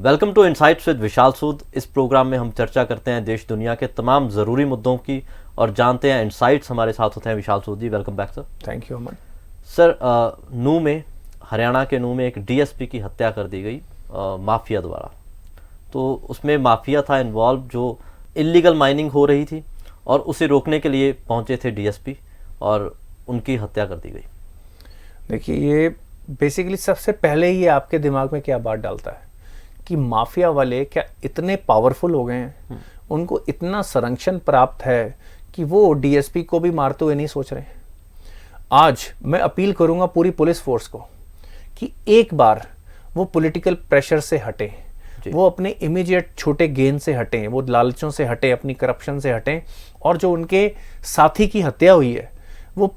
Welcome to insights with विशाल सूद। इस programme में हम चर्चा करते हैं देश दुनिया के तमाम ज़रूरी मुद्दों की और जानते हैं इनसाइट्स। हमारे साथ होते हैं Vishal Sood ji. Welcome back sir. Thank you Aman. Sir, Nuh में, हरियाणा के नूह में एक डीएसपी की हत्या कर दी गई माफिया द्वारा। तो उसमें माफिया था इन्वॉल्व जो इलीगल माइनिंग हो रही थी और उसे रोकने के लिए पहुंचे थे डीएसपी और उनकी हत्या कर दी गई। देखिए, ये बेसिकली सबसे पहले ही आपके दिमाग में क्या बात डालता है कि माफिया वाले क्या इतने पावरफुल हो गए हैं, उनको इतना संरक्षण प्राप्त है कि वो डीएसपी को भी मारते हुए नहीं सोच रहे। आज मैं अपील करूंगा पूरी पुलिस फोर्स को कि एक बार वो पॉलिटिकल प्रेशर से हटे, वो अपने इमीडिएट छोटे गेन से हटें, वो लालचों से हटे, अपनी करप्शन से हटें और जो उनके साथी की हत्या हुई है वो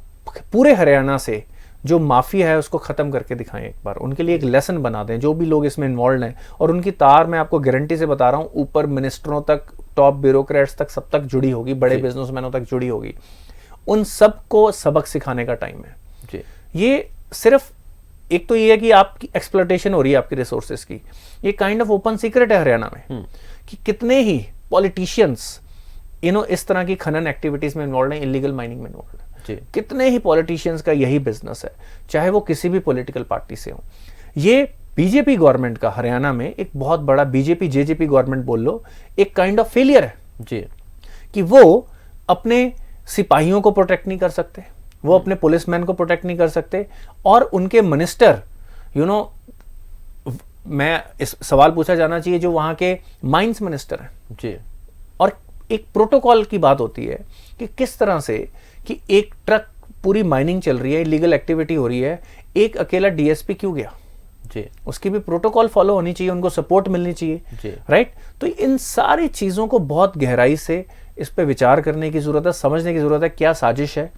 पूरे हरियाणा से जो माफिया है उसको खत्म करके दिखाएं। एक बार उनके लिए एक लेसन बना दें जो भी लोग इसमें इन्वॉल्व हैं। और उनकी तार मैं आपको गारंटी से बता रहा हूं ऊपर मिनिस्टरों तक, टॉप ब्यूरोक्रेट्स तक, सब तक जुड़ी होगी, बड़े बिजनेसमैनों तक जुड़ी होगी। उन सबको सबक सिखाने का टाइम है जी। ये सिर्फ एक तो ये है कि आपकी एक्सप्लॉयटेशन हो रही है आपकी रिसोर्सेज की, ये काइंड ऑफ ओपन सीक्रेट है हरियाणा में कि कितने ही पॉलिटिशियंस इस तरह की खनन एक्टिविटीज में इन्वॉल्व है, इलीगल माइनिंग में इन्वॉल्व है। कितने ही पॉलिटिशियंस का यही बिजनेस है, चाहे वो किसी भी पॉलिटिकल पार्टी से हो। ये बीजेपी गवर्नमेंट का हरियाणा में एक बहुत बड़ा, बीजेपी जेजेपी गवर्नमेंट बोल लो, एक काइंड ऑफ फेलियर है जी कि वो अपने सिपाहियों को प्रोटेक्ट नहीं कर सकते, वो अपने पुलिसमैन को प्रोटेक्ट नहीं कर सकते और उनके मिनिस्टर मैं इस सवाल पूछा जाना चाहिए जो वहां के माइंस मिनिस्टर हैं जी। और एक प्रोटोकॉल की बात होती है कि किस तरह से कि एक ट्रक पूरी माइनिंग चल रही है, इलीगल एक्टिविटी हो रही है, एक अकेला डीएसपी क्यों गया जी। उसकी भी प्रोटोकॉल फॉलो होनी चाहिए, उनको सपोर्ट मिलनी चाहिए, राइट। तो इन सारी चीजों को बहुत गहराई से इस पे विचार करने की जरूरत है, समझने की जरूरत है क्या साजिश है,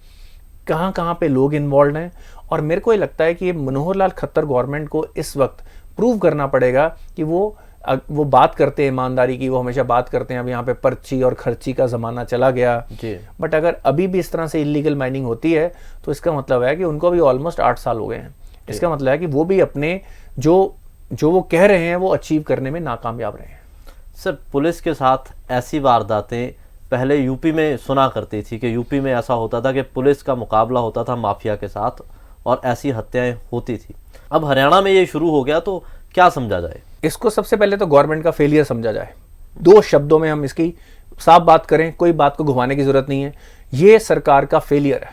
कहां कहां पे लोग इन्वॉल्व हैं। और मेरे को ये लगता है कि ये मनोहर लाल खट्टर गवर्नमेंट को इस वक्त प्रूव करना पड़ेगा कि वो बात करते हैं ईमानदारी की, वो हमेशा बात करते हैं अब यहाँ पे पर्ची और खर्ची का जमाना चला गया जी। बट अगर अभी भी इस तरह से इलीगल माइनिंग होती है तो इसका मतलब है कि उनको भी ऑलमोस्ट 8 साल हो गए हैं। इसका मतलब है कि वो भी अपने जो वो कह रहे हैं वो अचीव करने में नाकामयाब रहे हैं। सर, पुलिस के साथ ऐसी वारदातें पहले यूपी में सुना करती थी कि यूपी में ऐसा होता था कि पुलिस का मुकाबला होता था माफिया के साथ और ऐसी हत्याएं होती थी। अब हरियाणा में ये शुरू हो गया, तो क्या समझा जाए इसको? सबसे पहले तो गवर्नमेंट का फेलियर समझा जाए। 2 शब्दों में हम इसकी साफ बात करें, कोई बात को घुमाने की जरूरत नहीं है, ये सरकार का फेलियर है,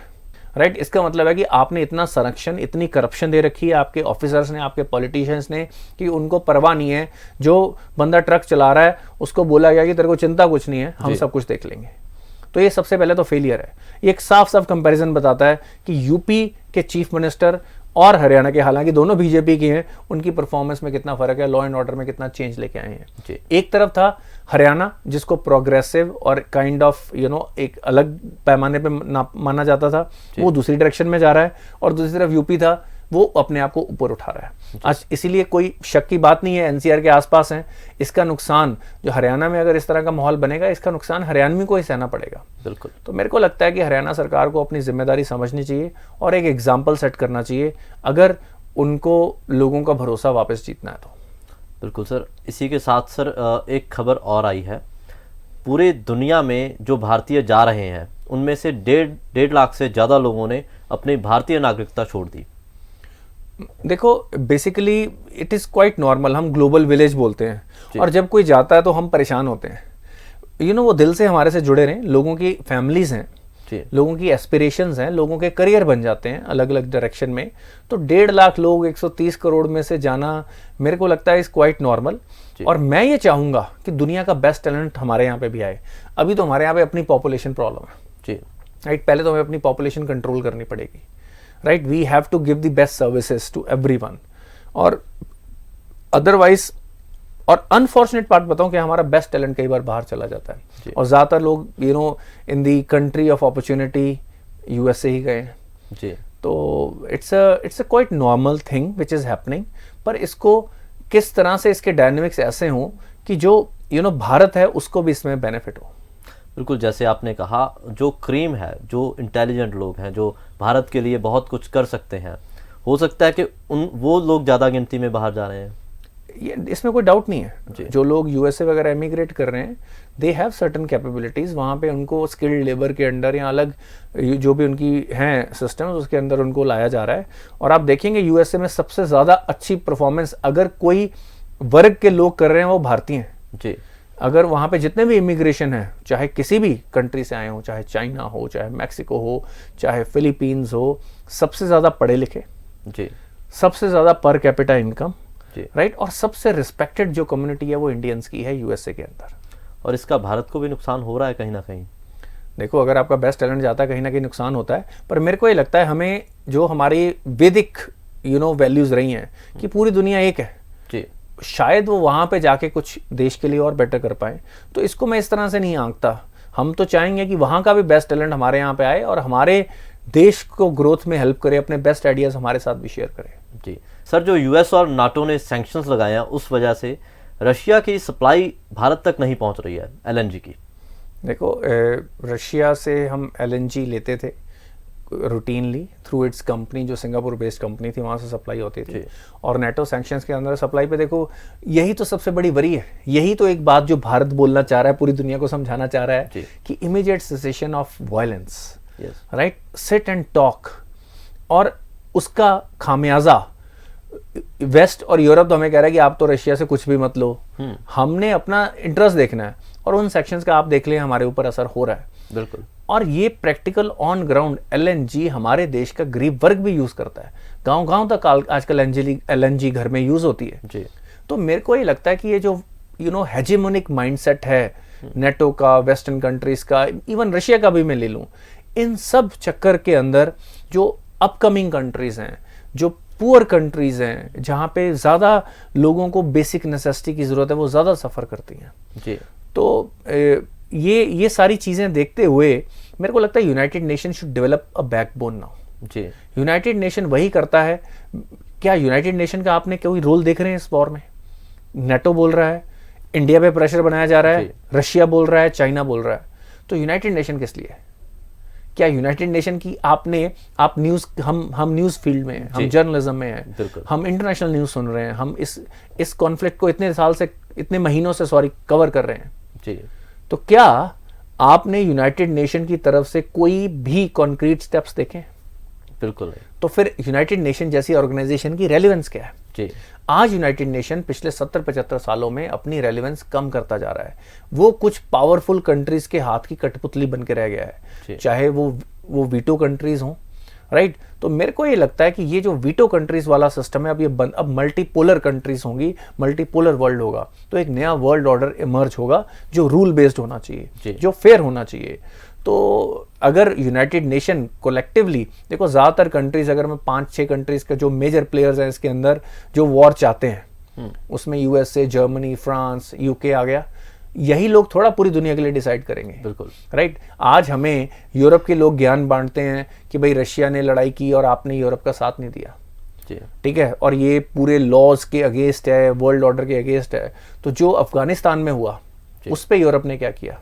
राइट। इसका मतलब है कि आपने इतना संरक्षण, इतनी करप्शन दे रखी है आपके ऑफिसर्स ने, आपके पॉलिटिशियंस ने, कि उनको परवाह नहीं है। जो बंदा ट्रक चला रहा है उसको बोला गया कि तेरे को चिंता कुछ नहीं है, हम सब कुछ देख लेंगे। तो ये सबसे पहले तो फेलियर है। ये एक साफ साफ कंपैरिजन बताता है कि यूपी के चीफ मिनिस्टर और हरियाणा के, हालांकि दोनों बीजेपी के हैं, उनकी परफॉर्मेंस में कितना फर्क है, लॉ एंड ऑर्डर में कितना चेंज लेके आए हैं। एक तरफ था हरियाणा जिसको प्रोग्रेसिव और काइंड ऑफ एक अलग पैमाने पे माना जाता था, वो दूसरी डायरेक्शन में जा रहा है। और दूसरी तरफ यूपी था, वो अपने आप को ऊपर उठा रहा है आज। इसीलिए कोई शक की बात नहीं है, एनसीआर के आसपास हैं। इसका नुकसान जो हरियाणा में अगर इस तरह का माहौल बनेगा, इसका नुकसान हरियाणवी को ही सहना पड़ेगा। बिल्कुल। तो मेरे को लगता है कि हरियाणा सरकार को अपनी जिम्मेदारी समझनी चाहिए और एक एग्जाम्पल सेट करना चाहिए अगर उनको लोगों का भरोसा वापस जीतना है तो। बिल्कुल सर। इसी के साथ सर एक खबर और आई है, पूरे दुनिया में जो भारतीय जा रहे हैं उनमें से 1.5 लाख से ज़्यादा लोगों ने अपनी भारतीय नागरिकता छोड़ दी। देखो, basically it is quite normal, हम ग्लोबल विलेज बोलते हैं और जब कोई जाता है तो हम परेशान होते हैं। वो दिल से हमारे से जुड़े रहे, लोगों की फैमिलीज हैं, लोगों की एस्पिरेशंस हैं, लोगों के करियर बन जाते हैं अलग अलग डायरेक्शन में। तो 1.5 लाख लोग 130 करोड़ में से जाना मेरे को लगता है इज क्वाइट नॉर्मल। और मैं ये चाहूँगा कि दुनिया का बेस्ट टैलेंट हमारे यहाँ पे भी आए। अभी तो हमारे यहाँ पे अपनी पॉपुलेशन प्रॉब्लम है जी, राइट। पहले तो हमें अपनी पॉपुलेशन कंट्रोल करनी पड़ेगी, right. We have to give the best services to everyone. और अदरवाइज, और अनफॉर्चुनेट पार्ट बताऊं कि हमारा बेस्ट टैलेंट कई बार बाहर चला जाता है और ज़्यादातर लोग in the country of opportunity USA ही गए जी। तो it's a quite normal thing which is happening. पर इसको किस तरह से इसके डायनेमिक्स ऐसे हों कि जो भारत है उसको भी इसमें बेनिफिट हो। बिल्कुल, जैसे आपने कहा, जो क्रीम है, जो इंटेलिजेंट लोग हैं, जो भारत के लिए बहुत कुछ कर सकते हैं, हो सकता है कि वो लोग ज़्यादा गिनती में बाहर जा रहे हैं। इसमें कोई डाउट नहीं जी। है। जो लोग यूएसए वगैरह इमिग्रेट कर रहे हैं, दे हैव सर्टन कैपेबिलिटीज़, वहाँ पे उनको स्किल्ड लेबर के अंडर या अलग जो भी उनकी हैं सिस्टम्स उसके अंदर उनको लाया जा रहा है। और आप देखेंगे यूएसए में सबसे ज़्यादा अच्छी परफॉर्मेंस अगर कोई वर्ग के लोग कर रहे हैं वो भारतीय हैं जी। अगर वहाँ पे जितने भी इमिग्रेशन है, चाहे किसी भी कंट्री से आए हो, चाहे चाइना हो, चाहे मैक्सिको हो, चाहे फिलीपींस हो, सबसे ज़्यादा पढ़े लिखे जी। सबसे ज़्यादा पर कैपिटा इनकम, जी। राइट, और सबसे रिस्पेक्टेड जो कम्युनिटी है वो इंडियंस की है यूएसए के अंदर। और इसका भारत को भी नुकसान हो रहा है कहीं ना कहीं। देखो, अगर आपका बेस्ट टैलेंट जाता है कहीं ना कहीं नुकसान होता है, पर मेरे को ये लगता है हमें जो हमारी वैदिक वैल्यूज़ रही हैं कि पूरी दुनिया एक है जी। शायद वो वहाँ पे जाके कुछ देश के लिए और बेटर कर पाए। तो इसको मैं इस तरह से नहीं आंकता। हम तो चाहेंगे कि वहाँ का भी बेस्ट टैलेंट हमारे यहाँ पे आए और हमारे देश को ग्रोथ में हेल्प करे, अपने बेस्ट आइडियाज़ हमारे साथ भी शेयर करे। जी सर, जो यूएस और नाटो ने सैंक्शंस लगाए हैं उस वजह से रशिया की सप्लाई भारत तक नहीं पहुंच रही है एलएनजी की। देखो, रशिया से हम एलएनजी लेते थे रूटीनली थ्रू इट्स कंपनी, जो सिंगापुर बेस्ड कंपनी थी, वहाँ से सप्लाई होती थी। और नेटो सैंक्शंस के अंदर सप्लाई पे देखो, यही तो सबसे बड़ी वरी है। यही तो एक बात जो भारत बोलना चाह रहा है, पूरी दुनिया को समझाना चाह रहा है कि immediate cessation of violence, right, sit and talk. और उसका खामियाजा वेस्ट और यूरोप तो हमें कह रहा है कि आप तो रशिया से कुछ भी मत लो, हमने अपना इंटरेस्ट देखना है। और उन सेक्शंस का आप देख लें हमारे ऊपर असर हो रहा है। बिल्कुल। और ये प्रैक्टिकल ऑन ग्राउंड एलएनजी हमारे देश का गरीब वर्ग भी यूज करता है। गांव-गांव तक आजकल एलएनजी घर में यूज होती है जी। तो मेरे को ये लगता है कि ये जो हेजेमोनिक माइंडसेट है नेटो का, वेस्टर्न कंट्रीज का, इवन रशिया का भी मैं ले लूं, इन सब चक्कर के अंदर जो अपकमिंग कंट्रीज हैं, जो पुअर कंट्रीज हैं, जहाँ पे ज़्यादा लोगों को बेसिक नेसेसिटी की ज़रूरत है, वो ज़्यादा सफ़र करती हैं। जी। तो ये सारी चीज़ें देखते हुए मेरे को लगता है United Nation should develop a backbone now. जी। यूनाइटेड नेशन वही करता है। क्या यूनाइटेड नेशन का आपने कोई रोल देख रहे हैं इस वॉर में? नेटो बोल रहा है, इंडिया पे प्रेशर बनाया जा रहा है, रशिया बोल रहा है, चाइना बोल रहा है। तो यूनाइटेड नेशन किस लिए है? क्या यूनाइटेड नेशन की आप न्यूज़, हम न्यूज़ फील्ड में हैं, हम जर्नलिज्म में हैं, हम इंटरनेशनल न्यूज़ सुन रहे हैं, हम इस कॉन्फ्लिक्ट को इतने महीनों से कवर कर रहे हैं। जी। तो क्या आपने यूनाइटेड नेशन की तरफ से कोई भी कॉन्क्रीट स्टेप्स देखे? बिल्कुल नहीं। तो फिर यूनाइटेड नेशन जैसी ऑर्गेनाइजेशन की रेलेवेंस क्या है? जी। आज यूनाइटेड नेशन पिछले 70-75 सालों में अपनी रेलेवेंस कम करता जा रहा है। वो कुछ पावरफुल कंट्रीज के हाथ की कठपुतली बन के रह गया है, चाहे वो वीटो कंट्रीज हों, राइट। तो मेरे को ये लगता है कि ये जो वीटो कंट्रीज वाला सिस्टम है, अब मल्टीपोलर कंट्रीज होंगी, मल्टीपोलर वर्ल्ड होगा, तो एक नया वर्ल्ड ऑर्डर इमर्ज होगा जो रूल बेस्ड होना चाहिए, जो फेयर होना चाहिए। तो अगर यूनाइटेड नेशन कोलेक्टिवली, देखो ज़्यादातर कंट्रीज, अगर मैं 5-6 कंट्रीज का जो मेजर प्लेयर्स हैं इसके अंदर जो वॉर चाहते हैं, उसमें यूएसए, जर्मनी, फ्रांस, यूके आ गया, यही लोग थोड़ा पूरी दुनिया के लिए डिसाइड करेंगे। बिल्कुल, राइट। आज हमें यूरोप के लोग ज्ञान बांटते हैं कि भाई रशिया ने लड़ाई की और आपने यूरोप का साथ नहीं दिया, ठीक है, और ये पूरे लॉज के अगेंस्ट है, वर्ल्ड ऑर्डर के अगेंस्ट है। तो जो अफगानिस्तान में हुआ उस पर यूरोप ने क्या किया,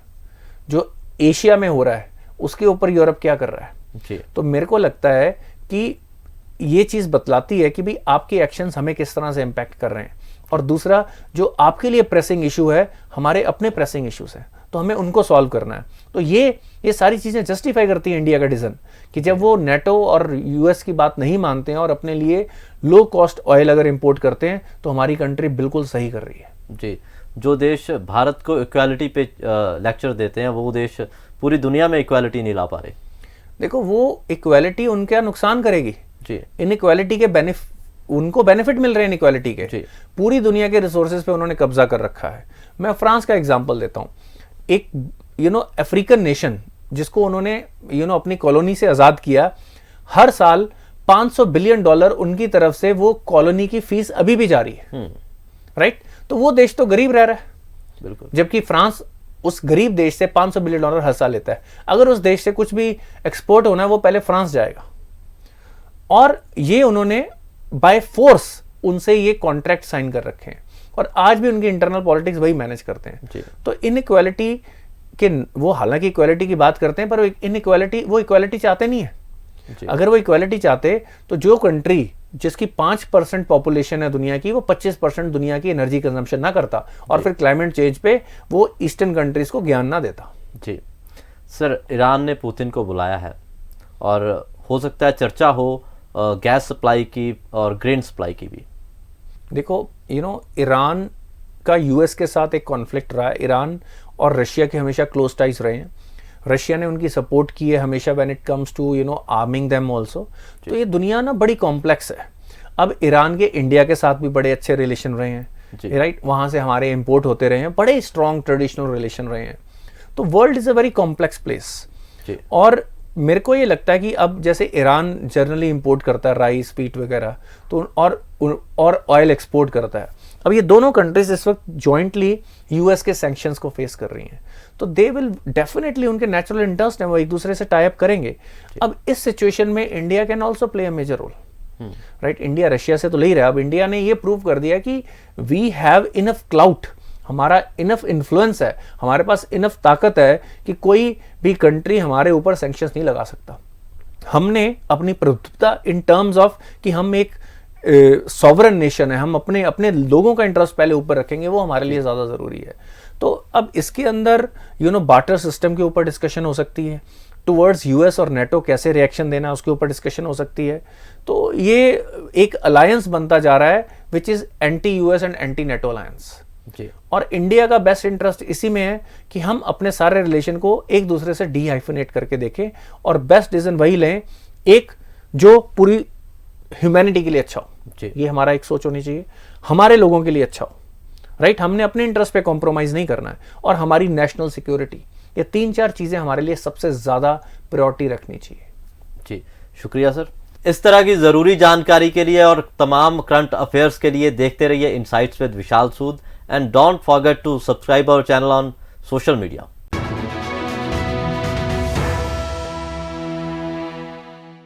जो एशिया में हो रहा है उसके ऊपर यूरोप क्या कर रहा है? तो मेरे को लगता है कि ये चीज़ बतलाती है कि भाई आपके एक्शंस हमें किस तरह से इम्पैक्ट कर रहे हैं। और दूसरा, जो आपके लिए प्रेसिंग इशू है, हमारे अपने प्रेसिंग इश्यूज हैं, तो हमें उनको सॉल्व करना है। तो ये सारी चीज़ें जस्टिफाई करती हैं इंडिया का डिसीजन कि जब वो नेटो और यूएस की बात नहीं मानते हैं और अपने लिए लो कॉस्ट ऑयल अगर इंपोर्ट करते हैं, तो हमारी कंट्री बिल्कुल सही कर रही है। जी। जो देश भारत को इक्वालिटी पे लेक्चर देते हैं, वो देश पूरी दुनिया में इक्वालिटी नहीं ला पा रहे। देखो, वो इक्वालिटी उनका नुकसान करेगी जी। इनइक्वालिटी के उनको बेनिफिट मिल रहे हैं इनइक्वालिटी के। पूरी दुनिया के रिसोर्सेज पे उन्होंने कब्जा कर रखा है। मैं फ्रांस का एग्जांपल देता हूँ। एक अफ्रीकन नेशन जिसको उन्होंने अपनी कॉलोनी से आज़ाद किया, हर साल $500 बिलियन उनकी तरफ से वो कॉलोनी की फीस अभी भी जारी है, राइट। तो वो देश तो गरीब रह रहा है, बिल्कुल, जबकि फ्रांस उस गरीब देश से $500 बिलियन हर साल लेता है। अगर उस देश से कुछ भी एक्सपोर्ट होना है, वो पहले फ्रांस जाएगा। और ये उन्होंने बाय फोर्स उनसे ये कॉन्ट्रैक्ट साइन कर रखे हैं, और आज भी उनकी इंटरनल पॉलिटिक्स वही मैनेज करते हैं। तो इनइक्वालिटी के वो हालांकि इक्वालिटी की बात करते हैं, पर वो इक्वालिटी चाहते नहीं है। अगर वो इक्वालिटी चाहते तो जो कंट्री जिसकी 5% पॉपुलेशन है दुनिया की, वो 25% दुनिया की एनर्जी कंजम्पशन ना करता और फिर क्लाइमेट चेंज पे वो ईस्टर्न कंट्रीज को ज्ञान ना देता। जी सर, ईरान ने पुतिन को बुलाया है और हो सकता है चर्चा हो गैस सप्लाई की और ग्रेन सप्लाई की भी। देखो ईरान का यूएस के साथ एक कॉन्फ्लिक्ट रहा है। ईरान और रशिया के हमेशा क्लोज टाइज रहे हैं। रशिया ने उनकी सपोर्ट की है हमेशा when it comes to arming them also. तो ये दुनिया ना बड़ी कॉम्प्लेक्स है। अब ईरान के इंडिया के साथ भी बड़े अच्छे रिलेशन रहे हैं, राइट, वहाँ से हमारे इम्पोर्ट होते रहे हैं, बड़े स्ट्रॉन्ग ट्रेडिशनल रिलेशन रहे हैं। तो world is a very complex place. और मेरे को ये लगता है कि अब जैसे ईरान जनरली इंपोर्ट करता है राइस, व्हीट वगैरह, तो और ऑयल एक्सपोर्ट करता है। अब ये दोनों कंट्रीज इस वक्त जॉइंटली यूएस के सैंक्शंस को फेस कर रही हैं, तो दे विल डेफिनेटली, उनके नेचुरल इंटरेस्ट है, वो एक दूसरे से टाई अप करेंगे। अब इस सिचुएशन में India can also play a major role, right. India Russia से तो ले ही रहा है। अब इंडिया ने ये प्रूव कर दिया कि वी हैव इनफ क्लाउट, हमारा इनफ इन्फ्लुएंस है, हमारे पास इनफ ताकत है कि कोई भी कंट्री हमारे ऊपर सैंक्शंस नहीं लगा सकता। हमने अपनी प्रभुत्वता इन टर्म्स ऑफ कि हम एक सॉवरन नेशन है, हम अपने अपने लोगों का इंटरेस्ट पहले ऊपर रखेंगे, वो हमारे लिए ज़्यादा ज़रूरी है। तो अब इसके अंदर बार्टर सिस्टम के ऊपर डिस्कशन हो सकती है, टुवर्ड्स यूएस और नेटो कैसे रिएक्शन देना है उसके ऊपर डिस्कशन हो सकती है। तो ये एक अलायंस बनता जा रहा है which is anti US and anti NATO alliance. और इंडिया का बेस्ट इंटरेस्ट इसी में है कि हम अपने सारे रिलेशन को एक दूसरे से डीहाइफिनेट करके देखें और बेस्ट डिसीजन वही लें, एक जो पूरी ह्यूमैनिटी के लिए अच्छा हो। ये हमारा एक सोच होनी चाहिए, हमारे लोगों के लिए अच्छा हो, राइट। हमने अपने इंटरेस्ट पे कॉम्प्रोमाइज नहीं करना है, और हमारी नेशनल सिक्योरिटी, ये 3-4 चीजें हमारे लिए सबसे ज्यादा प्रायोरिटी रखनी चाहिए। जी शुक्रिया सर। इस तरह की जरूरी जानकारी के लिए और तमाम करंट अफेयर्स के लिए देखते रहिए insights with Vishal Sood, and don't forget to subscribe our channel on social media.